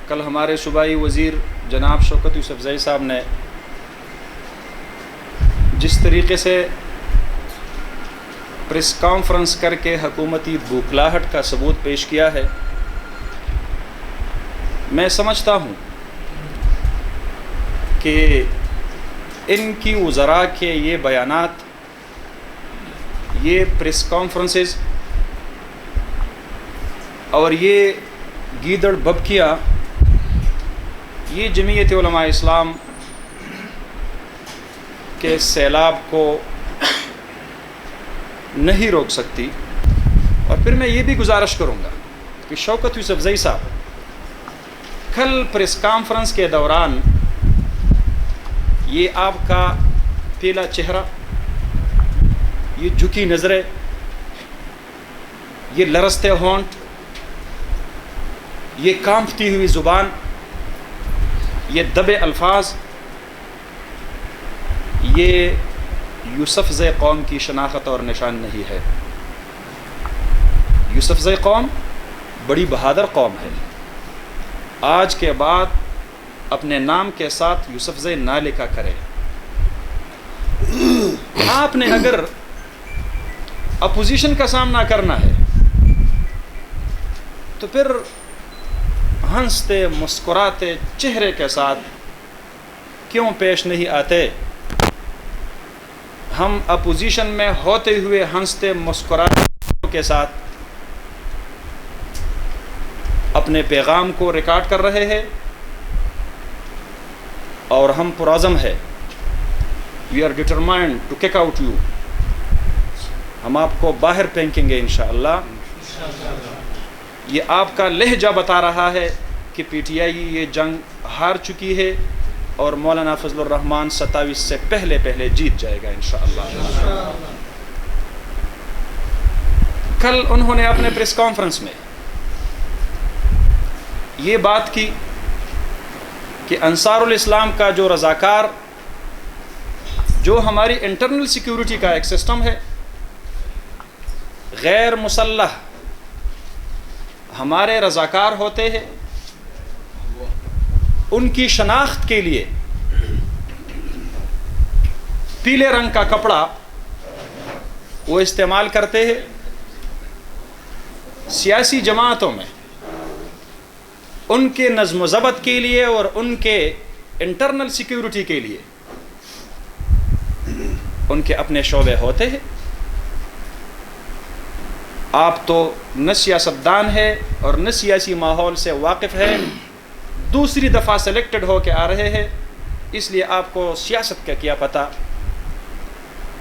کل ہمارے صوبائی وزیر جناب شوکت یوسف زئی صاحب نے جس طریقے سے پریس کانفرنس کر کے حکومتی بوکھلاہٹ کا ثبوت پیش کیا ہے، میں سمجھتا ہوں کہ ان کی وزراء کے یہ بیانات، یہ پریس کانفرنسز اور یہ گیدڑ ببکیاں، یہ جمعیت علماء اسلام کے سیلاب کو نہیں روک سکتی۔ اور پھر میں یہ بھی گزارش کروں گا کہ شوکت یوسف زئی صاحب کل پریس کانفرنس کے دوران یہ آپ کا پیلا چہرہ، یہ جھکی نظریں، یہ لرزتے ہونٹ، یہ کانپتی ہوئی زبان، یہ دبے الفاظ، یہ یوسفزئی قوم کی شناخت اور نشان نہیں ہے۔ یوسفزئی قوم بڑی بہادر قوم ہے۔ آج کے بعد اپنے نام کے ساتھ یوسفزئی نہ لکھا کرے۔ آپ نے اگر اپوزیشن کا سامنا کرنا ہے تو پھر ہنستے مسکراتے چہرے کے ساتھ کیوں پیش نہیں آتے؟ ہم اپوزیشن میں ہوتے ہوئے ہنستے مسکراتے کے ساتھ اپنے پیغام کو ریکارڈ کر رہے ہیں، اور ہم پرعزم ہے، we are determined to kick out you. ہم آپ کو باہر پھینکیں گے انشاءاللہ۔ یہ آپ کا لہجہ بتا رہا ہے کہ پی ٹی آئی یہ جنگ ہار چکی ہے اور مولانا فضل الرحمان 27 سے پہلے جیت جائے گا انشاءاللہ۔ کل انہوں نے اپنے پریس کانفرنس میں یہ بات کی کہ انصار الاسلام کا جو رضاکار، جو ہماری انٹرنل سیکیورٹی کا ایک سسٹم ہے، غیر مسلح ہمارے رضاکار ہوتے ہیں، ان کی شناخت کے لیے پیلے رنگ کا کپڑا وہ استعمال کرتے ہیں۔ سیاسی جماعتوں میں ان کے نظم و ضبط کے لیے اور ان کے انٹرنل سیکیورٹی کے لیے ان کے اپنے شعبے ہوتے ہیں۔ آپ تو نہ سیاستدان ہے اور نہ سیاسی ماحول سے واقف ہے، دوسری دفعہ سلیکٹڈ ہو کے آ رہے ہیں، اس لیے آپ کو سیاست کا کیا پتہ۔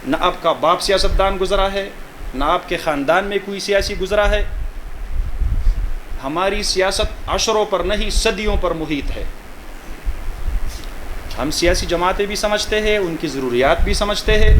نہ آپ کا باپ سیاستدان گزرا ہے، نہ آپ کے خاندان میں کوئی سیاسی گزرا ہے۔ ہماری سیاست عشروں پر نہیں صدیوں پر محیط ہے۔ ہم سیاسی جماعتیں بھی سمجھتے ہیں، ان کی ضروریات بھی سمجھتے ہیں،